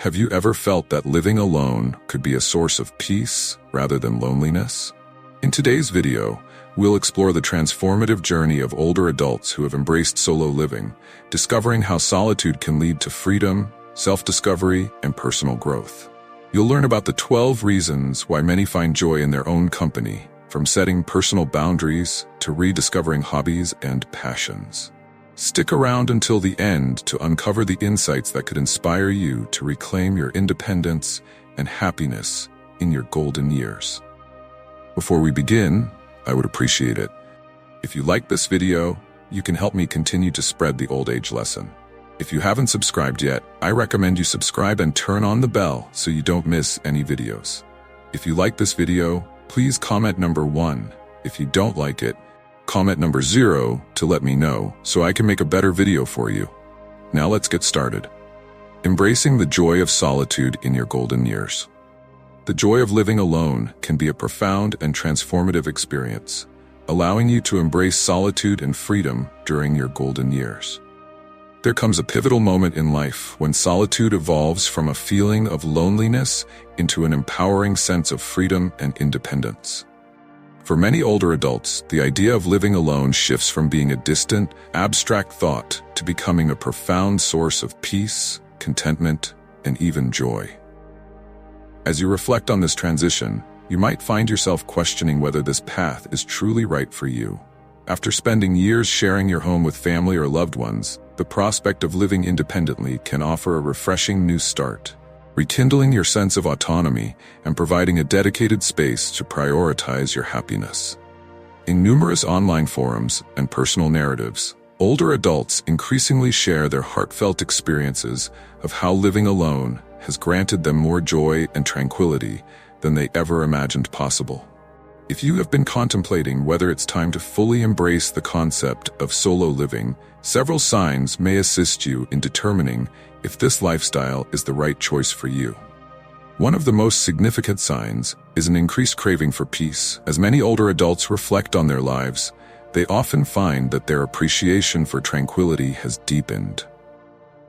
Have you ever felt that living alone could be a source of peace rather than loneliness? In today's video, we'll explore the transformative journey of older adults who have embraced solo living, discovering how solitude can lead to freedom, self-discovery, and personal growth. You'll learn about the 12 reasons why many find joy in their own company, from setting personal boundaries to rediscovering hobbies and passions. Stick around until the end to uncover the insights that could inspire you to reclaim your independence and happiness in your golden years. Before we begin, I would appreciate it if you like this video. You can help me continue to spread the old age lesson. If you haven't subscribed yet, I recommend you subscribe and turn on the bell so you don't miss any videos. If you like this video, please comment number 1. If you don't like it, comment number 0 to let me know so I can make a better video for you. Now let's get started. Embracing the joy of solitude in your golden years. The joy of living alone can be a profound and transformative experience, allowing you to embrace solitude and freedom during your golden years. There comes a pivotal moment in life when solitude evolves from a feeling of loneliness into an empowering sense of freedom and independence. For many older adults, the idea of living alone shifts from being a distant, abstract thought to becoming a profound source of peace, contentment, and even joy. As you reflect on this transition, you might find yourself questioning whether this path is truly right for you. After spending years sharing your home with family or loved ones, the prospect of living independently can offer a refreshing new start, rekindling your sense of autonomy and providing a dedicated space to prioritize your happiness. In numerous online forums and personal narratives, older adults increasingly share their heartfelt experiences of how living alone has granted them more joy and tranquility than they ever imagined possible. If you have been contemplating whether it's time to fully embrace the concept of solo living, several signs may assist you in determining if this lifestyle is the right choice for you. One of the most significant signs is an increased craving for peace. As many older adults reflect on their lives, they often find that their appreciation for tranquility has deepened.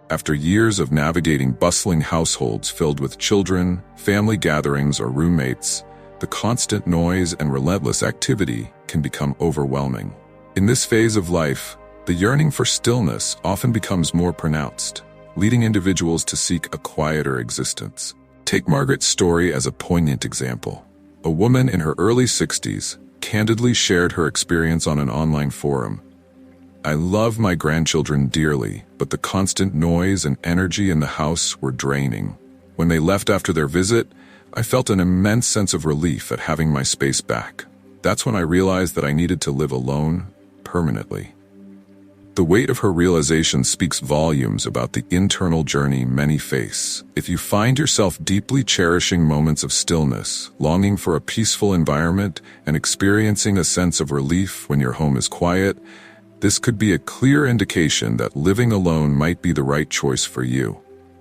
After years of navigating bustling households filled with children, family gatherings, or roommates, the constant noise and relentless activity can become overwhelming. In this phase of life, the yearning for stillness often becomes more pronounced, leading individuals to seek a quieter existence. Take Margaret's story as a poignant example. A woman in her early 60s candidly shared her experience on an online forum. "I love my grandchildren dearly, but the constant noise and energy in the house were draining. When they left after their visit, I felt an immense sense of relief at having my space back. That's when I realized that I needed to live alone permanently." The weight of her realization speaks volumes about the internal journey many face. If you find yourself deeply cherishing moments of stillness, longing for a peaceful environment, and experiencing a sense of relief when your home is quiet, this could be a clear indication that living alone might be the right choice for you.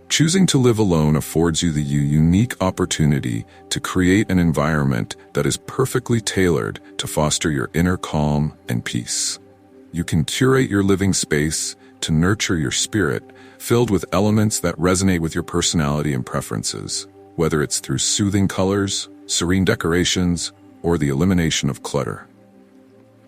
Choosing to live alone affords you the unique opportunity to create an environment that is perfectly tailored to foster your inner calm and peace. You can curate your living space to nurture your spirit, filled with elements that resonate with your personality and preferences, whether it's through soothing colors, serene decorations, or the elimination of clutter.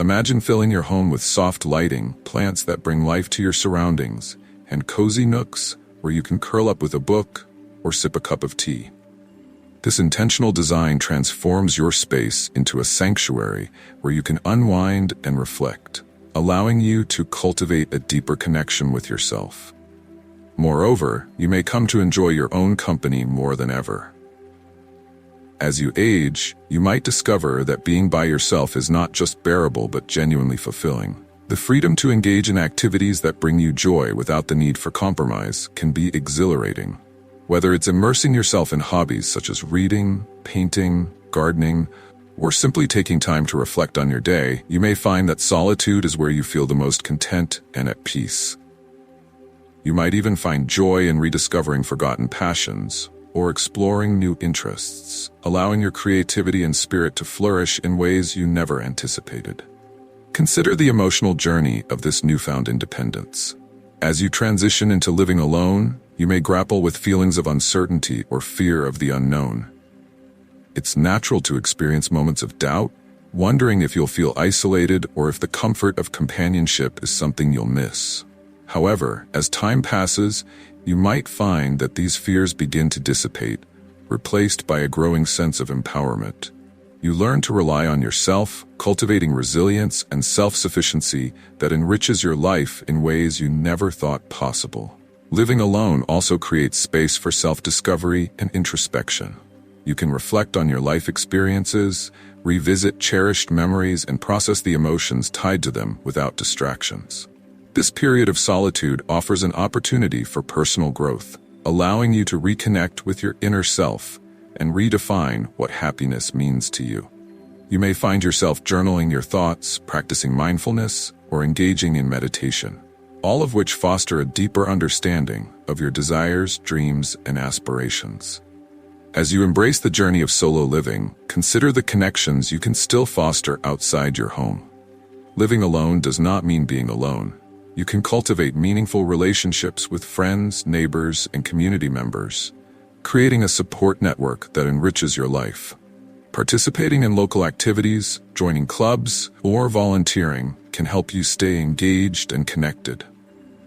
Imagine filling your home with soft lighting, plants that bring life to your surroundings, and cozy nooks where you can curl up with a book or sip a cup of tea. This intentional design transforms your space into a sanctuary where you can unwind and reflect, allowing you to cultivate a deeper connection with yourself. Moreover, you may come to enjoy your own company more than ever. As you age, you might discover that being by yourself is not just bearable but genuinely fulfilling. The freedom to engage in activities that bring you joy without the need for compromise can be exhilarating. Whether it's immersing yourself in hobbies such as reading, painting, gardening, or simply taking time to reflect on your day, you may find that solitude is where you feel the most content and at peace. You might even find joy in rediscovering forgotten passions or exploring new interests, allowing your creativity and spirit to flourish in ways you never anticipated. Consider the emotional journey of this newfound independence. As you transition into living alone, You may grapple with feelings of uncertainty or fear of the unknown. It's natural to experience moments of doubt, wondering if you'll feel isolated or if the comfort of companionship is something you'll miss. However, as time passes, you might find that these fears begin to dissipate, replaced by a growing sense of empowerment. You learn to rely on yourself, cultivating resilience and self-sufficiency that enriches your life in ways you never thought possible. Living alone also creates space for self-discovery and introspection. You can reflect on your life experiences, revisit cherished memories, and process the emotions tied to them without distractions. This period of solitude offers an opportunity for personal growth, allowing you to reconnect with your inner self and redefine what happiness means to you. You may find yourself journaling your thoughts, practicing mindfulness, or engaging in meditation, all of which foster a deeper understanding of your desires, dreams, and aspirations. As you embrace the journey of solo living, consider the connections you can still foster outside your home. Living alone does not mean being alone. You can cultivate meaningful relationships with friends, neighbors, and community members, creating a support network that enriches your life. Participating in local activities, joining clubs, or volunteering can help you stay engaged and connected,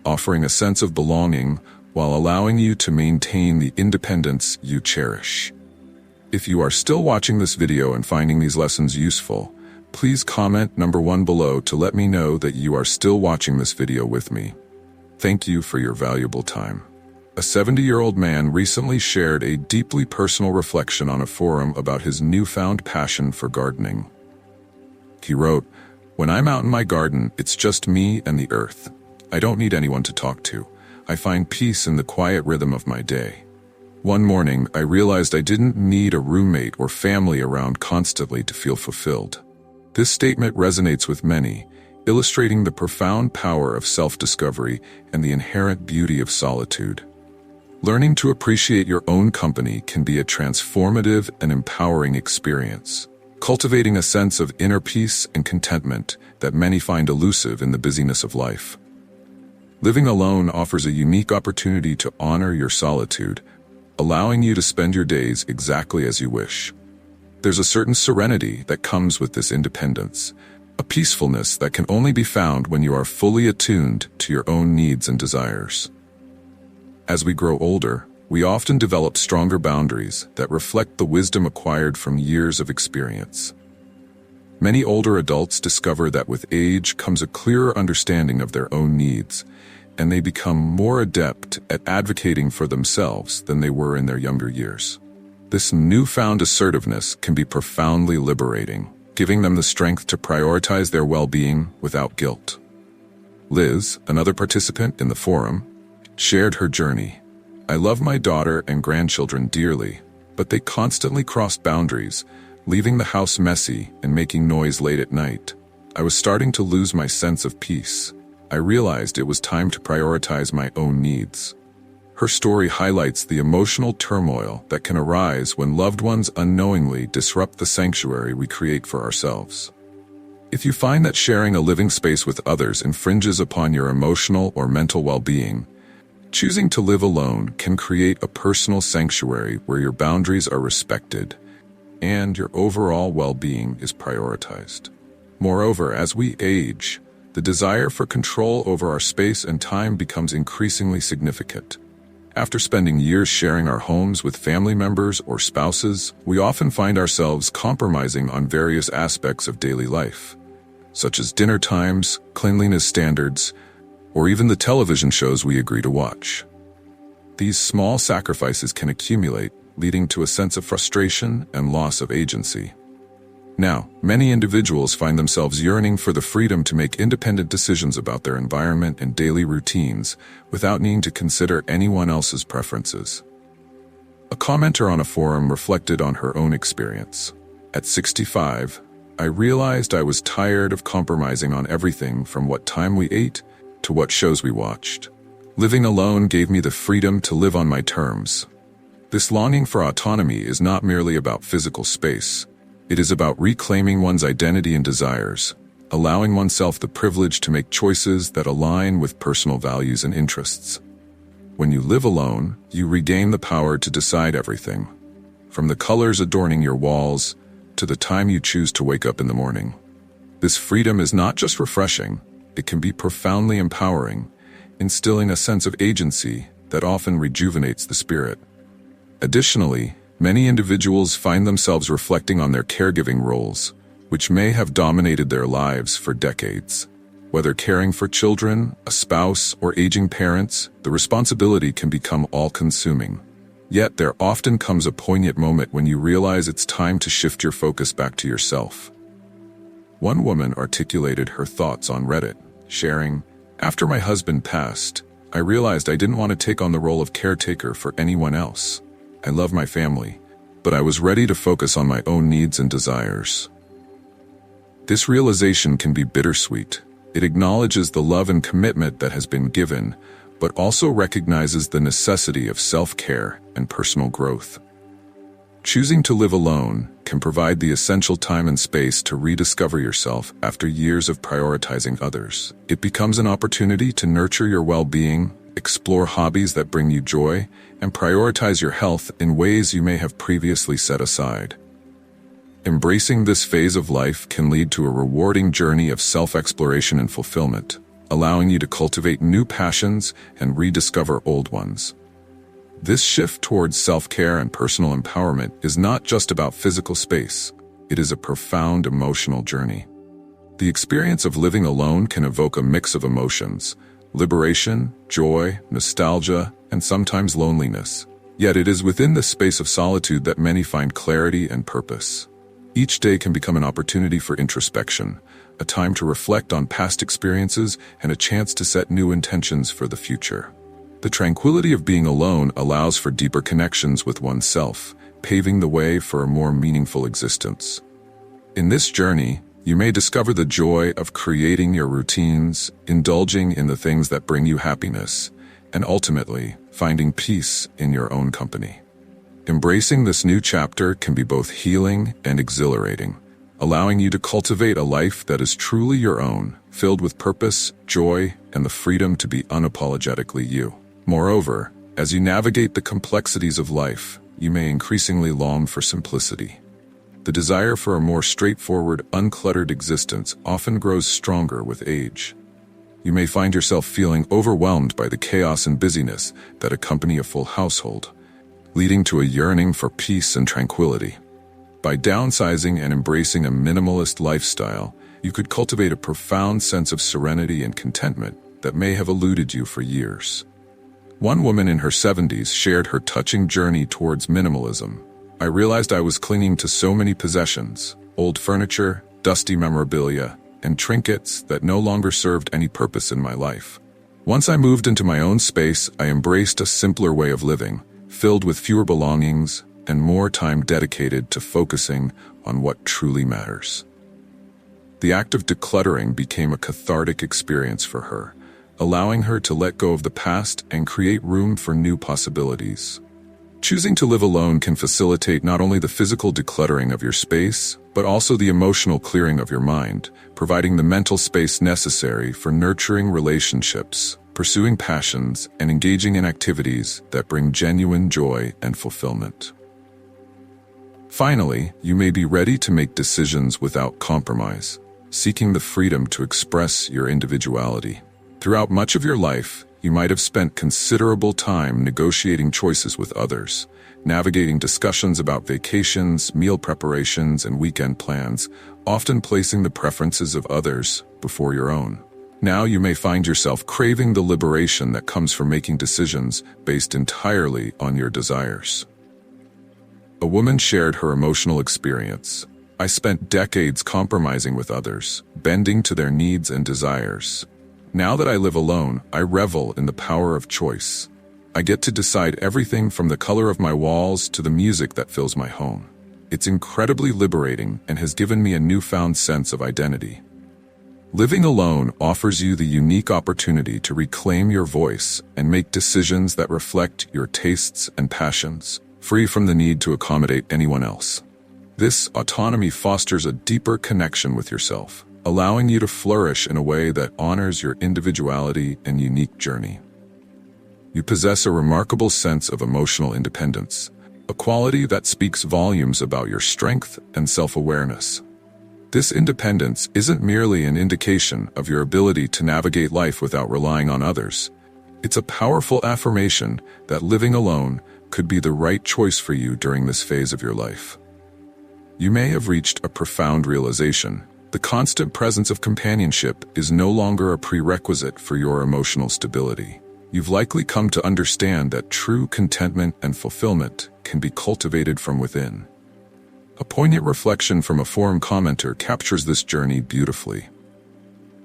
offering a sense of belonging while allowing you to maintain the independence you cherish. If you are still watching this video and finding these lessons useful, please comment number 1 below to let me know that you are still watching this video with me. Thank you for your valuable time. A 70-year-old man recently shared a deeply personal reflection on a forum about his newfound passion for gardening. He wrote, "When I'm out in my garden, it's just me and the earth. I don't need anyone to talk to. I find peace in the quiet rhythm of my day. One morning, I realized I didn't need a roommate or family around constantly to feel fulfilled." This statement resonates with many, illustrating the profound power of self-discovery and the inherent beauty of solitude. Learning to appreciate your own company can be a transformative and empowering experience, cultivating a sense of inner peace and contentment that many find elusive in the busyness of life. Living alone offers a unique opportunity to honor your solitude, allowing you to spend your days exactly as you wish. There's a certain serenity that comes with this independence, a peacefulness that can only be found when you are fully attuned to your own needs and desires. As we grow older, we often develop stronger boundaries that reflect the wisdom acquired from years of experience. Many older adults discover that with age comes a clearer understanding of their own needs, and they become more adept at advocating for themselves than they were in their younger years. This newfound assertiveness can be profoundly liberating, giving them the strength to prioritize their well-being without guilt. Liz, another participant in the forum, shared her journey. "I love my daughter and grandchildren dearly, but they constantly crossed boundaries, leaving the house messy and making noise late at night. I was starting to lose my sense of peace. I realized it was time to prioritize my own needs." Her story highlights the emotional turmoil that can arise when loved ones unknowingly disrupt the sanctuary we create for ourselves. If you find that sharing a living space with others infringes upon your emotional or mental well-being, choosing to live alone can create a personal sanctuary where your boundaries are respected and your overall well-being is prioritized. Moreover, as we age, the desire for control over our space and time becomes increasingly significant. After spending years sharing our homes with family members or spouses, we often find ourselves compromising on various aspects of daily life, such as dinner times, cleanliness standards, or even the television shows we agree to watch. These small sacrifices can accumulate, leading to a sense of frustration and loss of agency. Now, many individuals find themselves yearning for the freedom to make independent decisions about their environment and daily routines without needing to consider anyone else's preferences. A commenter on a forum reflected on her own experience. "At 65, I realized I was tired of compromising on everything from what time we ate to what shows we watched. Living alone gave me the freedom to live on my terms." This longing for autonomy is not merely about physical space. It is about reclaiming one's identity and desires, allowing oneself the privilege to make choices that align with personal values and interests. When you live alone, you regain the power to decide everything, from the colors adorning your walls to the time you choose to wake up in the morning. This freedom is not just refreshing, it can be profoundly empowering, instilling a sense of agency that often rejuvenates the spirit. Additionally, many individuals find themselves reflecting on their caregiving roles, which may have dominated their lives for decades. Whether caring for children, a spouse, or aging parents, the responsibility can become all-consuming. Yet there often comes a poignant moment when you realize it's time to shift your focus back to yourself. One woman articulated her thoughts on Reddit, sharing, "After my husband passed, I realized I didn't want to take on the role of caretaker for anyone else. I love my family, but I was ready to focus on my own needs and desires." This realization can be bittersweet. It acknowledges the love and commitment that has been given, but also recognizes the necessity of self-care and personal growth. Choosing to live alone can provide the essential time and space to rediscover yourself after years of prioritizing others. It becomes an opportunity to nurture your well-being, explore hobbies that bring you joy, and prioritize your health in ways you may have previously set aside. Embracing this phase of life can lead to a rewarding journey of self-exploration and fulfillment, allowing you to cultivate new passions and rediscover old ones. This shift towards self-care and personal empowerment is not just about physical space, it is a profound emotional journey. The experience of living alone can evoke a mix of emotions: liberation, joy, nostalgia, and sometimes loneliness. Yet it is within this space of solitude that many find clarity and purpose. Each day can become an opportunity for introspection, a time to reflect on past experiences, and a chance to set new intentions for the future. The tranquility of being alone allows for deeper connections with oneself, paving the way for a more meaningful existence. In this journey, you may discover the joy of creating your routines, indulging in the things that bring you happiness, and ultimately, finding peace in your own company. Embracing this new chapter can be both healing and exhilarating, allowing you to cultivate a life that is truly your own, filled with purpose, joy, and the freedom to be unapologetically you. Moreover, as you navigate the complexities of life, you may increasingly long for simplicity. The desire for a more straightforward, uncluttered existence often grows stronger with age. You may find yourself feeling overwhelmed by the chaos and busyness that accompany a full household, leading to a yearning for peace and tranquility. By downsizing and embracing a minimalist lifestyle, you could cultivate a profound sense of serenity and contentment that may have eluded you for years. One woman in her 70s shared her touching journey towards minimalism. "I realized I was clinging to so many possessions, old furniture, dusty memorabilia, and trinkets that no longer served any purpose in my life. Once I moved into my own space, I embraced a simpler way of living, filled with fewer belongings and more time dedicated to focusing on what truly matters." The act of decluttering became a cathartic experience for her, allowing her to let go of the past and create room for new possibilities. Choosing to live alone can facilitate not only the physical decluttering of your space, but also the emotional clearing of your mind, providing the mental space necessary for nurturing relationships, pursuing passions, and engaging in activities that bring genuine joy and fulfillment. Finally, you may be ready to make decisions without compromise, seeking the freedom to express your individuality. Throughout much of your life, you might have spent considerable time negotiating choices with others, navigating discussions about vacations, meal preparations, and weekend plans, often placing the preferences of others before your own. Now you may find yourself craving the liberation that comes from making decisions based entirely on your desires. A woman shared her emotional experience. "I spent decades compromising with others, bending to their needs and desires. Now that I live alone, I revel in the power of choice. I get to decide everything from the color of my walls to the music that fills my home. It's incredibly liberating and has given me a newfound sense of identity." Living alone offers you the unique opportunity to reclaim your voice and make decisions that reflect your tastes and passions, free from the need to accommodate anyone else. This autonomy fosters a deeper connection with yourself, allowing you to flourish in a way that honors your individuality and unique journey. You possess a remarkable sense of emotional independence, a quality that speaks volumes about your strength and self-awareness. This independence isn't merely an indication of your ability to navigate life without relying on others. It's a powerful affirmation that living alone could be the right choice for you during this phase of your life. You may have reached a profound realization. The constant presence of companionship is no longer a prerequisite for your emotional stability. You've likely come to understand that true contentment and fulfillment can be cultivated from within. A poignant reflection from a forum commenter captures this journey beautifully.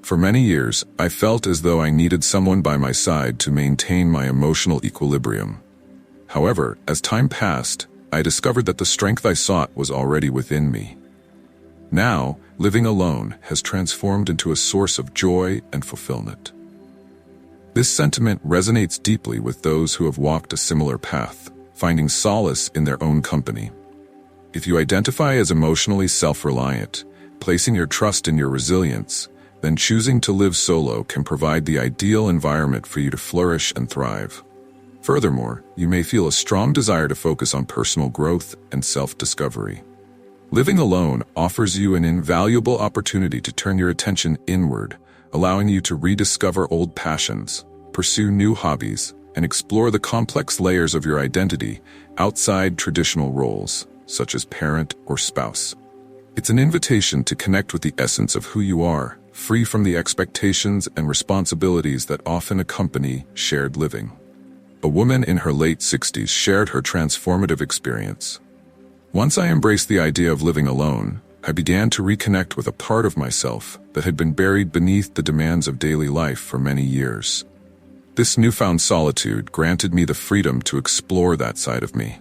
For many years, I felt as though I needed someone by my side to maintain my emotional equilibrium. However, as time passed, I discovered that the strength I sought was already within me. Now, living alone has transformed into a source of joy and fulfillment. This sentiment resonates deeply with those who have walked a similar path, finding solace in their own company. If you identify as emotionally self-reliant, placing your trust in your resilience, then choosing to live solo can provide the ideal environment for you to flourish and thrive. Furthermore, you may feel a strong desire to focus on personal growth and self-discovery. Living alone offers you an invaluable opportunity to turn your attention inward, allowing you to rediscover old passions, pursue new hobbies, and explore the complex layers of your identity outside traditional roles, such as parent or spouse. It's an invitation to connect with the essence of who you are, free from the expectations and responsibilities that often accompany shared living. A woman in her late 60s shared her transformative experience. Once I embraced the idea of living alone, I began to reconnect with a part of myself that had been buried beneath the demands of daily life for many years. This newfound solitude granted me the freedom to explore that side of me.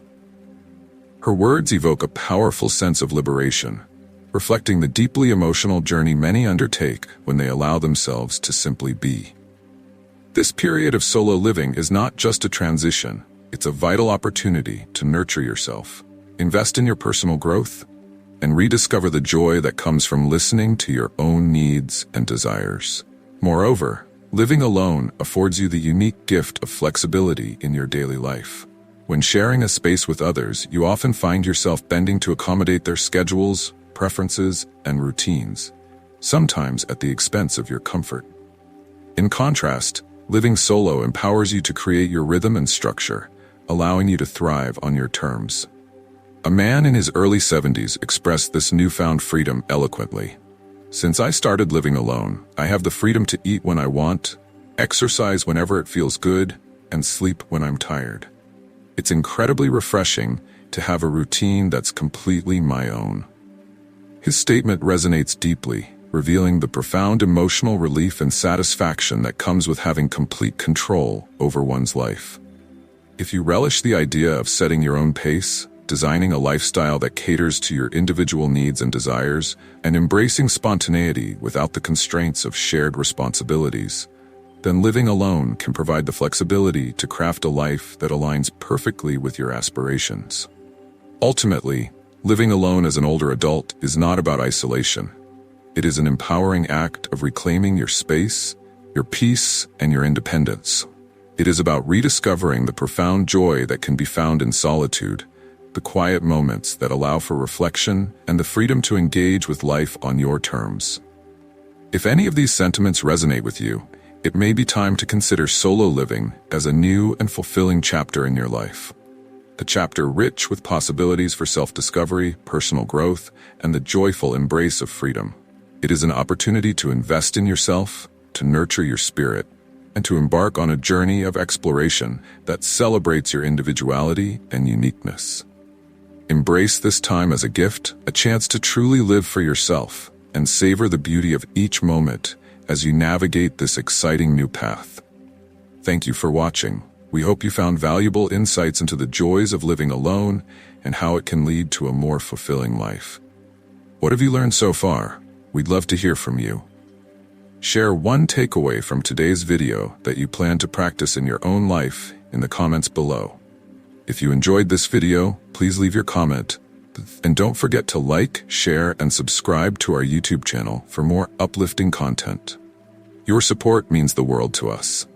Her words evoke a powerful sense of liberation, reflecting the deeply emotional journey many undertake when they allow themselves to simply be. This period of solo living is not just a transition, it's a vital opportunity to nurture yourself, invest in your personal growth, and rediscover the joy that comes from listening to your own needs and desires. Moreover, living alone affords you the unique gift of flexibility in your daily life. When sharing a space with others, you often find yourself bending to accommodate their schedules, preferences, and routines, sometimes at the expense of your comfort. In contrast, living solo empowers you to create your rhythm and structure, allowing you to thrive on your terms. A man in his early 70s expressed this newfound freedom eloquently. Since I started living alone, I have the freedom to eat when I want, exercise whenever it feels good, and sleep when I'm tired. It's incredibly refreshing to have a routine that's completely my own. His statement resonates deeply, revealing the profound emotional relief and satisfaction that comes with having complete control over one's life. If you relish the idea of setting your own pace, designing a lifestyle that caters to your individual needs and desires, and embracing spontaneity without the constraints of shared responsibilities, then living alone can provide the flexibility to craft a life that aligns perfectly with your aspirations. Ultimately, living alone as an older adult is not about isolation. It is an empowering act of reclaiming your space, your peace, and your independence. It is about rediscovering the profound joy that can be found in solitude, the quiet moments that allow for reflection, and the freedom to engage with life on your terms. If any of these sentiments resonate with you, it may be time to consider solo living as a new and fulfilling chapter in your life. A chapter rich with possibilities for self-discovery, personal growth, and the joyful embrace of freedom. It is an opportunity to invest in yourself, to nurture your spirit, and to embark on a journey of exploration that celebrates your individuality and uniqueness. Embrace this time as a gift, a chance to truly live for yourself, and savor the beauty of each moment as you navigate this exciting new path. Thank you for watching. We hope you found valuable insights into the joys of living alone and how it can lead to a more fulfilling life. What have you learned so far? We'd love to hear from you. Share one takeaway from today's video that you plan to practice in your own life in the comments below. If you enjoyed this video, please leave your comment. And don't forget to like, share, and subscribe to our YouTube channel for more uplifting content. Your support means the world to us.